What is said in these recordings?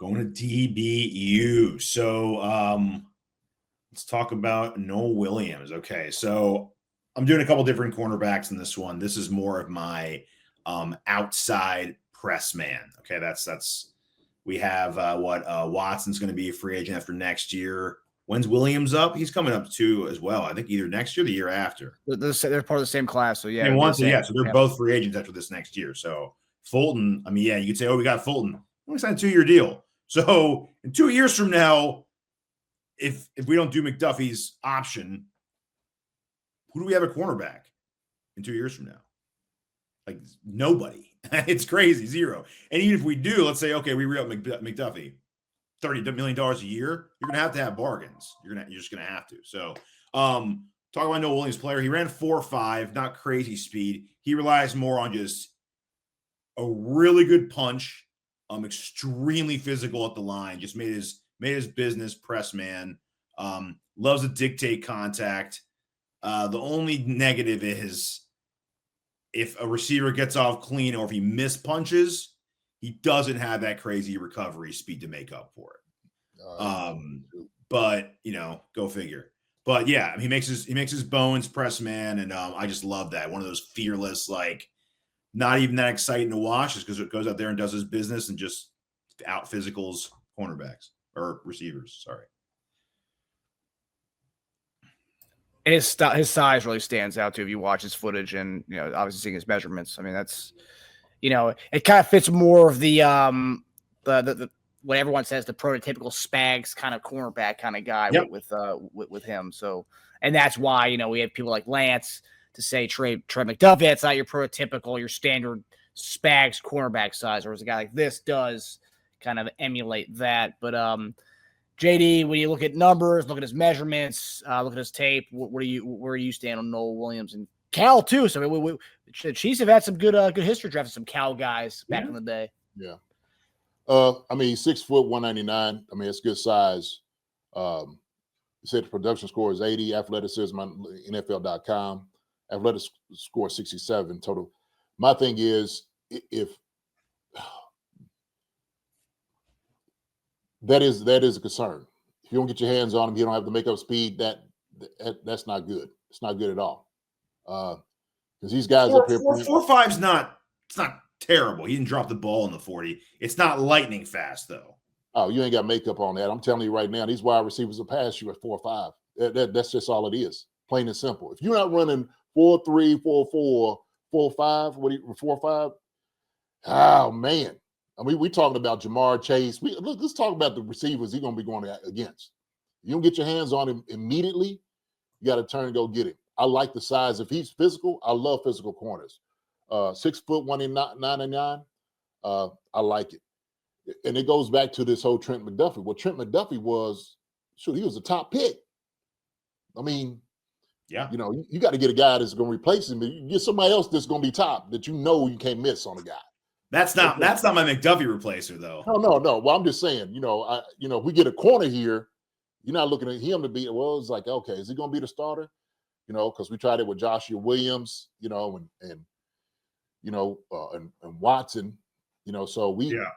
Going to DBU. So let's talk about Nohl Williams. Okay, so I'm doing a couple different cornerbacks in this one. This is more of my outside press man. Okay, that's we have Watson's going to be a free agent after next year. When's Williams up? He's coming up too as well. I think either next year or the year after. They're part of the same class, so yeah. So they're both free agents after this next year. So Fulton, I mean, yeah, you could say, oh, we got Fulton. We signed a 2-year deal. So in 2 years from now, if we don't do McDuffie's option, who do we have a cornerback in 2 years from now? Like nobody. It's crazy, zero. And even if we do, let's say, okay, we re-up McDuffie, $30 million a year, you're gonna have bargains. You're just gonna have to. So talk about Nohl Williams player. He ran 4.5, not crazy speed. He relies more on just a really good punch. Extremely physical at the line. Just made his business press man. Loves to dictate contact. The only negative is if a receiver gets off clean or if he miss punches, he doesn't have that crazy recovery speed to make up for it. But go figure. But yeah, he makes his bones press man, and I just love that. One of those fearless, like, not even that exciting to watch, just because it goes out there and does his business and just out physicals cornerbacks or receivers. Sorry. And his size really stands out too if you watch his footage and obviously seeing his measurements. I mean, that's it kind of fits more of the what everyone says, the prototypical Spags kind of cornerback kind of guy. Yep. with him. So, and that's why we have people like Lance to say Trey McDuffie, it's not your prototypical, your standard Spags cornerback size, whereas a guy like this does kind of emulate that. But JD, when you look at numbers, look at his measurements, look at his tape, where do you stand on Nohl Williams and Cal too? So I mean, the Chiefs have had some good history drafting some Cal guys back in the day. Yeah. I mean, 6 foot, 199. I mean, it's good size. You said the production score is 80, athleticism on NFL.com. Athletic score 67 total. My thing is, if that is a concern. If you don't get your hands on him, you don't have the makeup speed. That's not good. It's not good at all. Because these guys up here, 4.5's not. It's not terrible. He didn't drop the ball in the 40. It's not lightning fast though. Oh, you ain't got makeup on that. I'm telling you right now, these wide receivers will pass you at 4.5. That's just all it is. Plain and simple. If you're not running 4.3, 4.4, 4.5, 4.5. Oh man. I mean, we're talking about Jamar Chase. Let's talk about the receivers he's going to be going against. You don't get your hands on him immediately, you got to turn and go get him. I like the size. If he's physical, I love physical corners. 6 foot, 199. I like it. And it goes back to this whole Trent McDuffie. Well, Trent McDuffie he was a top pick. I mean, yeah, you got to get a guy that's going to replace him. You get somebody else that's going to be top that you can't miss on a guy. That's not my McDuffie replacer though. No. Well, I'm just saying, if we get a corner here, you're not looking at him to be. Well, it's like, okay, is he going to be the starter? Because we tried it with Joshua Williams, and Watson, so we. Yeah.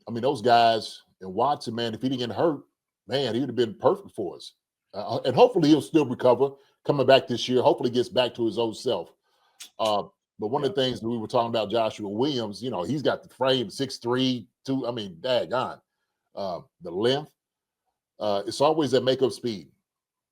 I mean, those guys and Watson, man, if he didn't get hurt, man, he would have been perfect for us. And hopefully he'll still recover coming back this year. Hopefully he gets back to his old self. But one of the things that we were talking about, Joshua Williams, he's got the frame 6'3", 2. I mean, daggone. The length. It's always that makeup speed.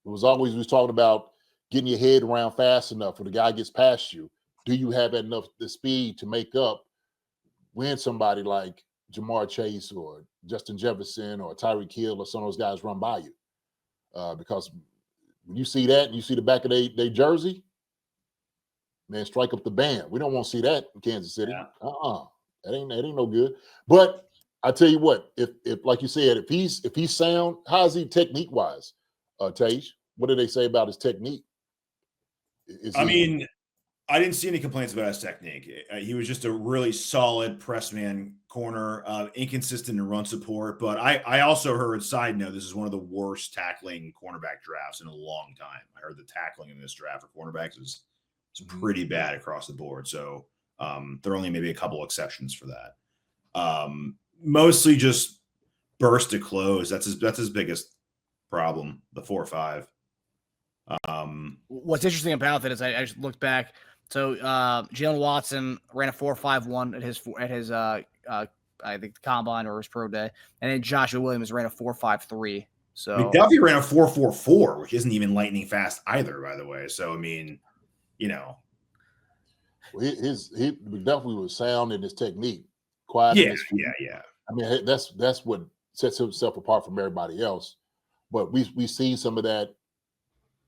We was talking about getting your head around fast enough when the guy gets past you. Do you have enough the speed to make up when somebody like Jamar Chase or Justin Jefferson or Tyreek Hill or some of those guys run by you? Because when you see that and you see the back of their jersey, man, strike up the band. We don't want to see that in Kansas City. Yeah. That ain't no good. But I tell you what, if like you said, if he's sound, how is he technique wise? Tej, what do they say about his technique? I didn't see any complaints about his technique. He was just a really solid press man corner, inconsistent in run support. But I also heard, side note, this is one of the worst tackling cornerback drafts in a long time. I heard the tackling in this draft for cornerbacks is pretty bad across the board. So there are only maybe a couple exceptions for that. Mostly just burst to close. That's his biggest problem. The 4.5. What's interesting about that is I just looked back. So Jalen Watson ran a 4.51 at his I think the combine or his pro day, and then Joshua Williams ran a 4.53. So McDuffie ran a 4.44, which isn't even lightning fast either, by the way. So I mean, you know, McDuffie was sound in his technique, quiet. Yeah. I mean, that's what sets himself apart from everybody else. But we see some of that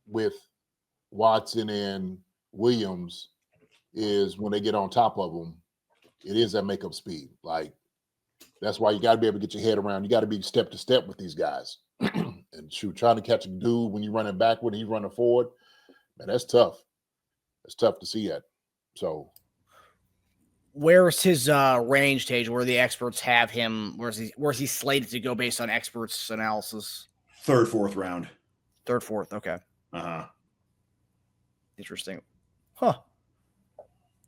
with Watson and Williams is when they get on top of them, it is that makeup speed. Like that's why you got to be able to get your head around. You got to be step to step with these guys. And shoot, trying to catch a dude when you're running backward and he's running forward, man, that's tough. It's tough to see that. So, where's his range, Tage? Where the experts have him? Where's he slated to go based on experts' analysis? Third, fourth round. Third, fourth. Okay. Interesting. Huh.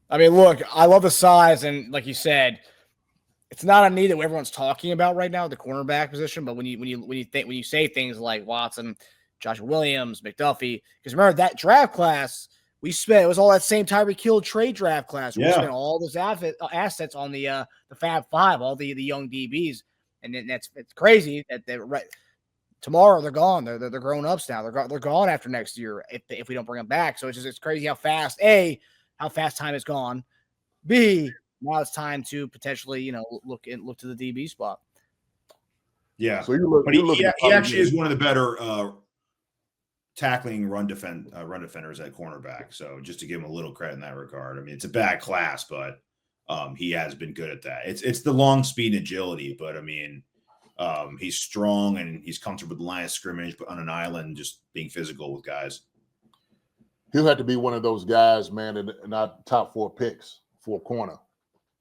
I mean, look, I love the size, and like you said, it's not a need that everyone's talking about right now, the cornerback position. But when you say things like Watson, Joshua Williams, McDuffie, because remember that draft class it was all that same Tyreek Hill trade draft class. We spent all those assets on the Fab Five, all the young DBs, and then it's crazy that they're right. Tomorrow they're gone. They're grown ups now. They're gone after next year if we don't bring them back. So it's crazy how fast time has gone. B, now it's time to potentially look to the DB spot. Yeah. So he actually is one of the better tackling run defenders at cornerback. So just to give him a little credit in that regard. I mean, it's a bad class, but he has been good at that. It's the long speed and agility, but I mean. He's strong and he's comfortable with the line of scrimmage, but on an island, just being physical with guys. He'll have to be one of those guys, man, in our top 4 picks for a corner.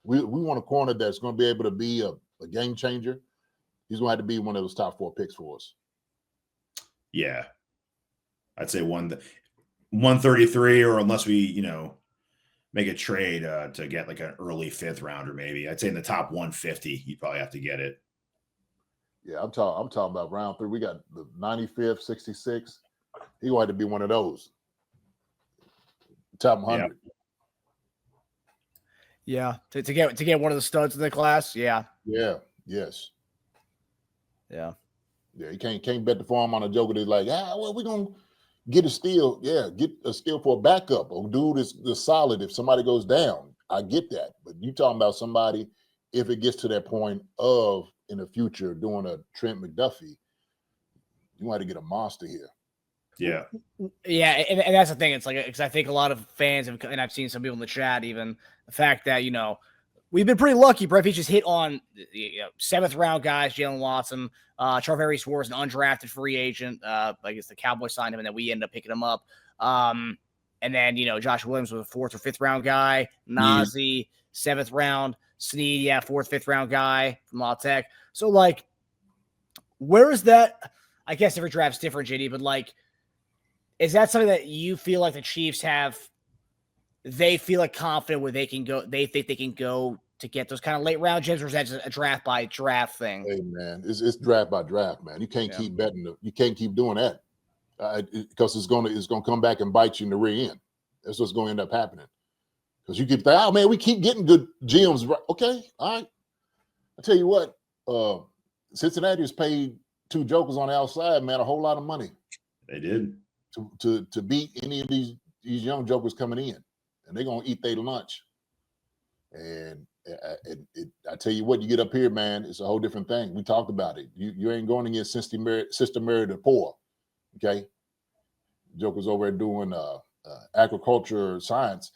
We want a corner that's going to be able to be a game changer. He's going to have to be one of those top 4 picks for us. Yeah. I'd say 133, or unless we, make a trade to get like an early 5th rounder, maybe. I'd say in the top 150, you probably have to get it. Yeah, I'm talking about round 3. We got the 95th, 66. He wanted to be one of those. Top 100. Yeah, to get one of the studs in the class. Yeah. Yeah. Yes. Yeah. Yeah. You can't bet the farm on a joker that's like, well, we're gonna get a steal. Yeah, get a steal for a backup. Oh, dude is solid if somebody goes down. I get that, but you talking about somebody if it gets to that point of in the future doing a Trent McDuffie, you want to get a monster here. Yeah. Yeah. And that's the thing. It's like, because I think a lot of fans have, and I've seen some people in the chat, even the fact that, we've been pretty lucky. Brett Veach has hit on 7th round guys, Jalen Watson, Charvarius Ward is an undrafted free agent. I guess the Cowboys signed him and then we ended up picking him up. And then, Josh Williams was a 4th or 5th round guy, Nazi, 7th round, Snead, 4th, 5th round guy from La Tech. So, like, where is that? I guess every draft's different, JD, but, like, is that something that you feel like the Chiefs have? They feel like confident where they can go. They think they can go to get those kind of late round gems, or is that just a draft by draft thing? Hey, man, it's draft by draft, man. You can't keep betting. You can't keep doing that because it's gonna come back and bite you in the rear end. That's what's going to end up happening. Because you keep thinking, oh man, we keep getting good gems. Okay, all right. I tell you what, Cincinnati has paid 2 jokers on the outside, man, a whole lot of money. They did to beat any of these young jokers coming in, and they're gonna eat their lunch. And I tell you what, you get up here, man, it's a whole different thing. We talked about it. You ain't going against Sister Mary the Poor, okay? Jokers over there doing agriculture science,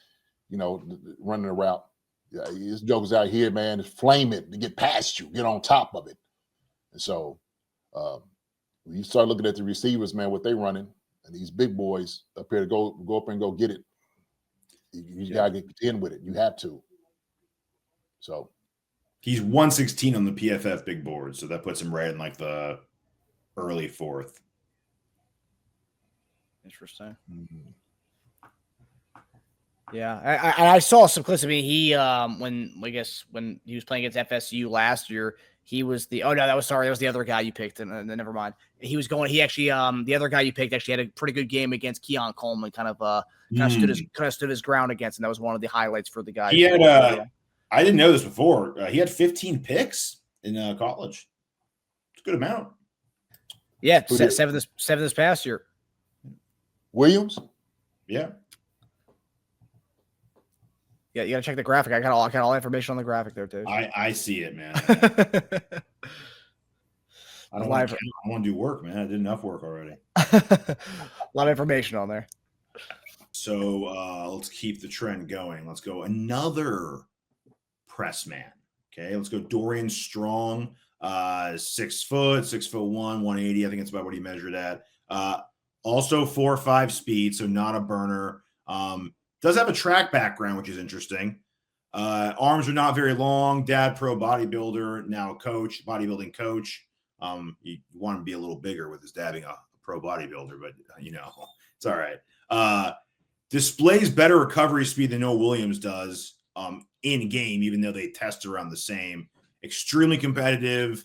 running a route. Yeah, these jokers out here, man, flame it to get past you, get on top of it. And so when you start looking at the receivers, man, what they running, and these big boys up here to go up and go get it, you gotta get in with it. You have to. So he's 116 on the PFF big board, so that puts him right in like the early 4th. Interesting. Mm-hmm. Yeah, I saw some clips. I mean, he when he was playing against FSU last year, He was the that was the other guy you picked, and never mind. He actually the other guy you picked actually had a pretty good game against Keon Coleman, kind of stood his ground against, and that was one of the highlights for the guy. He had I didn't know this before. He had 15 picks in college. It's a good amount. Yeah, seven this past year. Williams? Yeah. Yeah, you gotta check the graphic. I got all the information on the graphic there, too. I see it, man. I don't want to do work, man. I did enough work already. A lot of information on there. So let's keep the trend going. Let's go another press man. Okay, let's go Dorian Strong. 6 foot, 6'1", 180. I think it's about what he measured at. Also 4.5 speed, so not a burner. Does have a track background, which is interesting. Arms are not very long. Dad, pro bodybuilder, now coach, bodybuilding coach. You want to be a little bigger with his dad being a pro bodybuilder, but it's all right. Displays better recovery speed than Nohl Williams does in game, even though they test around the same. Extremely competitive,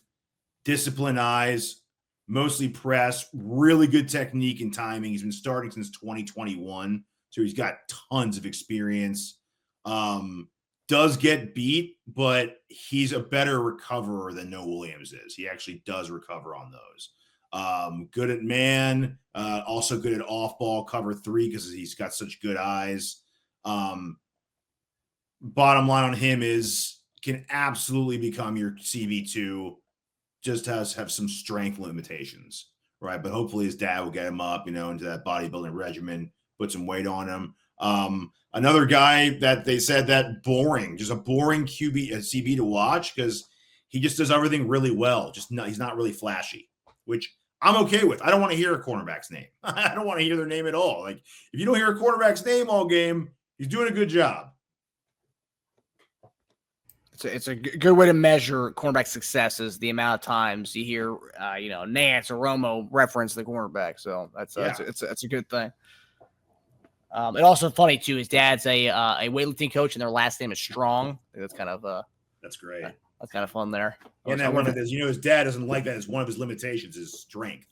disciplined eyes, mostly press, really good technique and timing. He's been starting since 2021, so he's got tons of experience. Does get beat, but he's a better recoverer than Nohl Williams is. He actually does recover on those. Good at man, also good at off-ball cover 3 because he's got such good eyes. Bottom line on him is can absolutely become your CB2, just have some strength limitations, right? But hopefully his dad will get him up, into that bodybuilding regimen, put some weight on him. Another guy that they said that just a boring CB to watch because he just does everything really well. He's not really flashy, which I'm okay with. I don't want to hear a cornerback's name. I don't want to hear their name at all. Like if you don't hear a cornerback's name all game, he's doing a good job. It's a good way to measure cornerback success is the amount of times you hear, Nance or Romo reference the cornerback. So that's a good thing. And also funny too, his dad's a weightlifting coach, and their last name is Strong. That's kind of that's great. That's kind of fun there. And that one of his, his dad doesn't like that. It's one of his limitations is strength.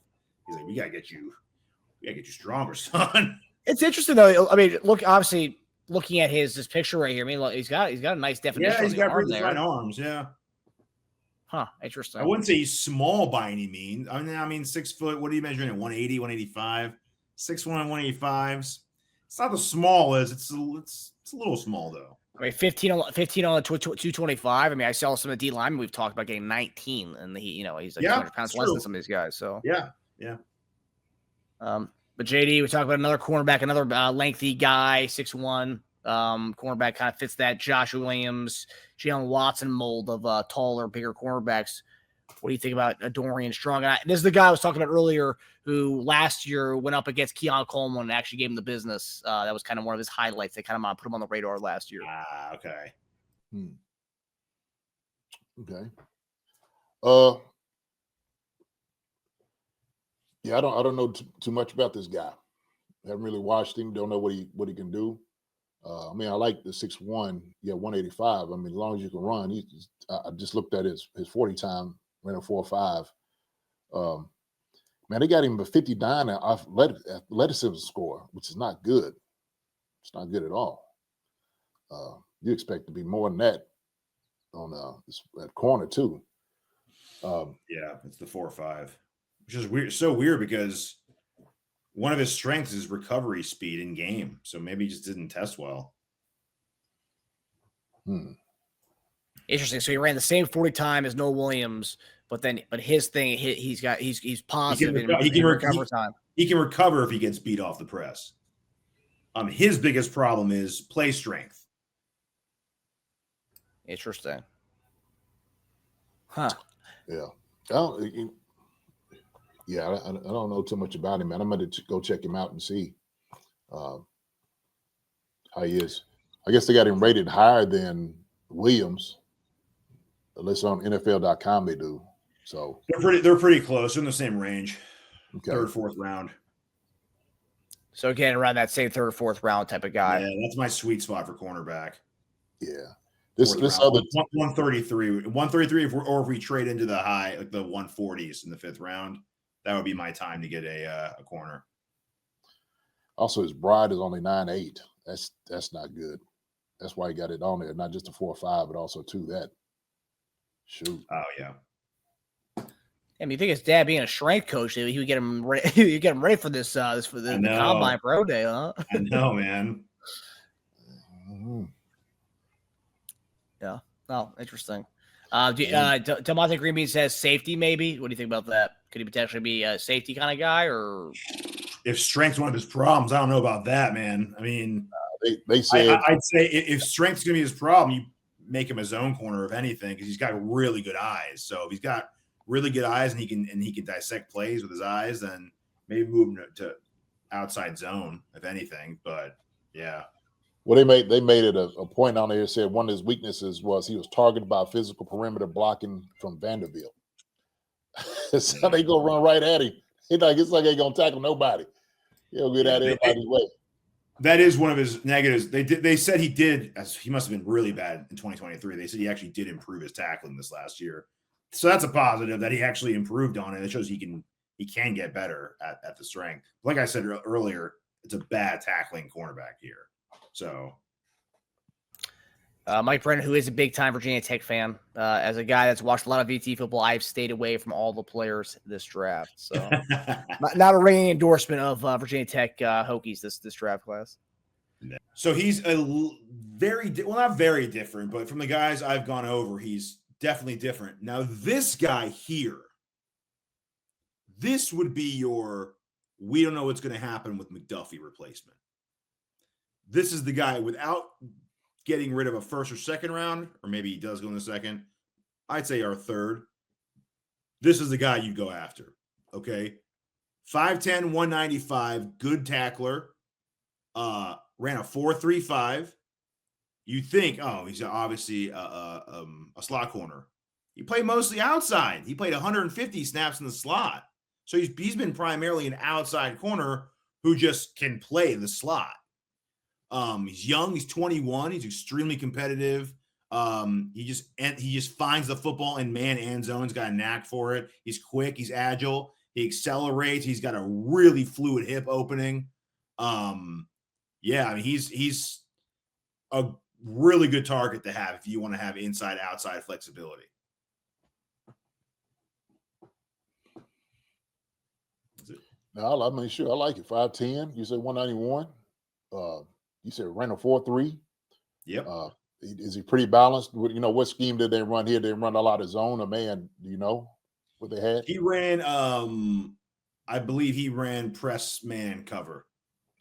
He's like, we gotta get you stronger, son. It's interesting though. I mean, obviously. Looking at this picture right here, I mean, look, he's got a nice definition. Yeah, he's got really fine arms. Yeah. Huh. Interesting. I wouldn't say he's small by any means. I mean, 6 foot. What are you measuring at? 180, 185, 6'1", 185. It's not the smallest. It's a little small though. I mean, 15 on the 225. I mean, I saw some of the D linemen we've talked about getting 19, and he's like 200 pounds less than some of these guys. So yeah. But JD, we talk about another cornerback, another lengthy guy, 6'1". Cornerback kind of fits that Josh Williams, Jalen Watson mold of taller, bigger cornerbacks. What do you think about Dorian Strong? And this is the guy I was talking about earlier who last year went up against Keon Coleman and actually gave him the business. That was kind of one of his highlights. They kind of put him on the radar last year. Okay. Okay. Yeah, I don't know too much about this guy. Haven't really watched him. Don't know what he can do. I mean, I like the 6'1", 185. I mean, as long as you can run. I just looked at his 40 time, ran a 4.5. Man, they got him a 59 athleticism score, which is not good. It's not good at all. You expect to be more than that on at corner too. It's the 4.5. Which is weird, so weird because one of his strengths is recovery speed in game. So maybe he just didn't test well. Interesting. So he ran the same 40 time as Nohl Williams, but his thing, he's positive he can recover time. He can recover if he gets beat off the press. His biggest problem is play strength. Interesting. Huh. Yeah. I don't know too much about him, man. I'm going to go check him out and see how he is. I guess they got him rated higher than Williams. At least on NFL.com they do. So they're pretty close. They're in the same range. Okay. 3rd, 4th round. So again, around that same 3rd or 4th round type of guy. Yeah, that's my sweet spot for cornerback. Yeah. This other 133, 133. If we trade into the high, like the 140s in the 5th round, that would be my time to get a corner. Also, his bride is only 9'8". That's not good. That's why he got it on there, not just a 4.5, but also 2. That shoot. Oh yeah. I mean, you think his dad being a strength coach, he would get him ready. He'd get him ready for this for the combine pro day, huh? I know, man. Mm-hmm. Yeah. Oh, interesting. Demonte Greenbean says safety, maybe. What do you think about that? Could he potentially be a safety kind of guy, or if strength's one of his problems, I don't know about that, man. I mean, they said I'd say if strength's gonna be his problem, you make him his own corner of anything because he's got really good eyes. So if he's got really good eyes and he can dissect plays with his eyes, then maybe move him to outside zone, if anything. But yeah. Well, they made it a point on there. It said one of his weaknesses was he was targeted by physical perimeter blocking from Vanderbilt. So they go run right at him. It's like they gonna tackle nobody. He'll get out of everybody's way. That is one of his negatives. They said he must have been really bad in 2023. They said he actually did improve his tackling this last year. So that's a positive that he actually improved on it. It shows he can get better at the strength. Like I said earlier, it's a bad tackling cornerback here. So Mike Brennan, who is a big-time Virginia Tech fan, as a guy that's watched a lot of VT football, I've stayed away from all the players this draft. So not a ringing endorsement of Virginia Tech Hokies this draft class. So he's not very different, but from the guys I've gone over, he's definitely different. Now this guy here, this would be we don't know what's going to happen with McDuffie replacement. This is the guy without getting rid of a 1st or 2nd round, or maybe he does go in the 2nd. I'd say our 3rd. This is the guy you go after. Okay. 5'10", 195, good tackler. Ran a 4.35. You think, he's obviously a slot corner. He played mostly outside. He played 150 snaps in the slot. So he's been primarily an outside corner who just can play the slot. He's young. He's 21. He's extremely competitive. He just finds the football in man and zone. He's got a knack for it. He's quick. He's agile. He accelerates. He's got a really fluid hip opening. Yeah, I mean, he's a really good target to have if you want to have inside-outside flexibility. No, I mean, sure, I like it. 5'10". You said 191. You said ran a 4.3. Yep. Is he pretty balanced? What scheme did they run here? Did they run a lot of zone or man? Do you know what they had? He ran, I believe he ran press man cover.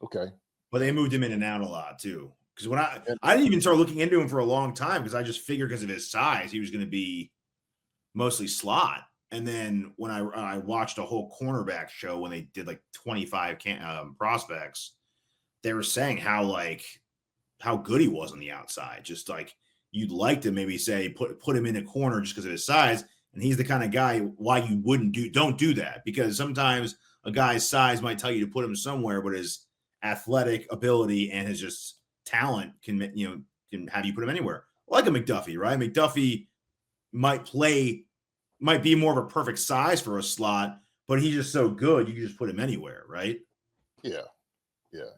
Okay. But they moved him in and out a lot too. Because when I didn't even start looking into him for a long time because I just figured because of his size, he was going to be mostly slot. And then when I watched a whole cornerback show when they did like 25 prospects, they were saying how good he was on the outside. Just like you'd like to maybe say put him in a corner just because of his size. And he's the kind of guy why you don't do that, because sometimes a guy's size might tell you to put him somewhere, but his athletic ability and his just talent can have you put him anywhere. Like a McDuffie, right? McDuffie might be more of a perfect size for a slot, but he's just so good you can just put him anywhere, right? Yeah.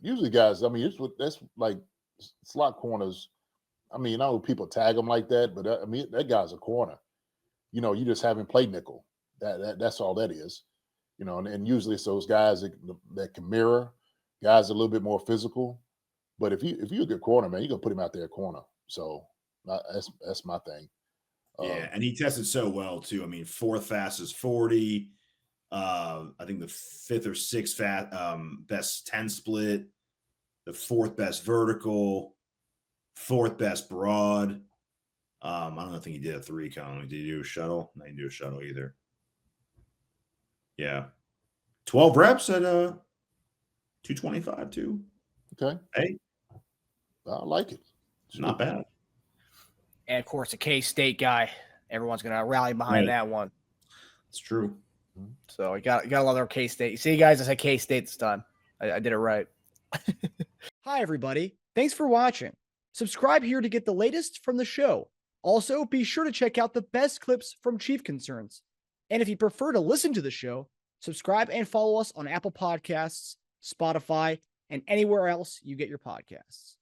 Usually, guys, I mean, that's like slot corners. I mean, I know people tag them like that, but I mean, that guy's a corner. You just haven't played nickel. That's all that is. And usually it's those guys that can mirror, guys a little bit more physical. But if you're a good corner, man, you're gonna put him out there at corner. So that's my thing. Yeah, and he tested so well too. I mean, 4th fastest 40. I think the 5th or 6th best 10 split, the 4th best vertical, 4th best broad. I don't think he did a 3 cone. Did he do a shuttle? No, he didn't do a shuttle either. Yeah. 12 reps at 225 too. Okay. Hey. I like it. Not bad. And of course, a K-State guy. Everyone's gonna rally behind that one. It's true. So I got a lot of K-State. See, guys, I said K-State this time. I did it right. Hi, everybody. Thanks for watching. Subscribe here to get the latest from the show. Also, be sure to check out the best clips from Chief Concerns. And if you prefer to listen to the show, subscribe and follow us on Apple Podcasts, Spotify, and anywhere else you get your podcasts.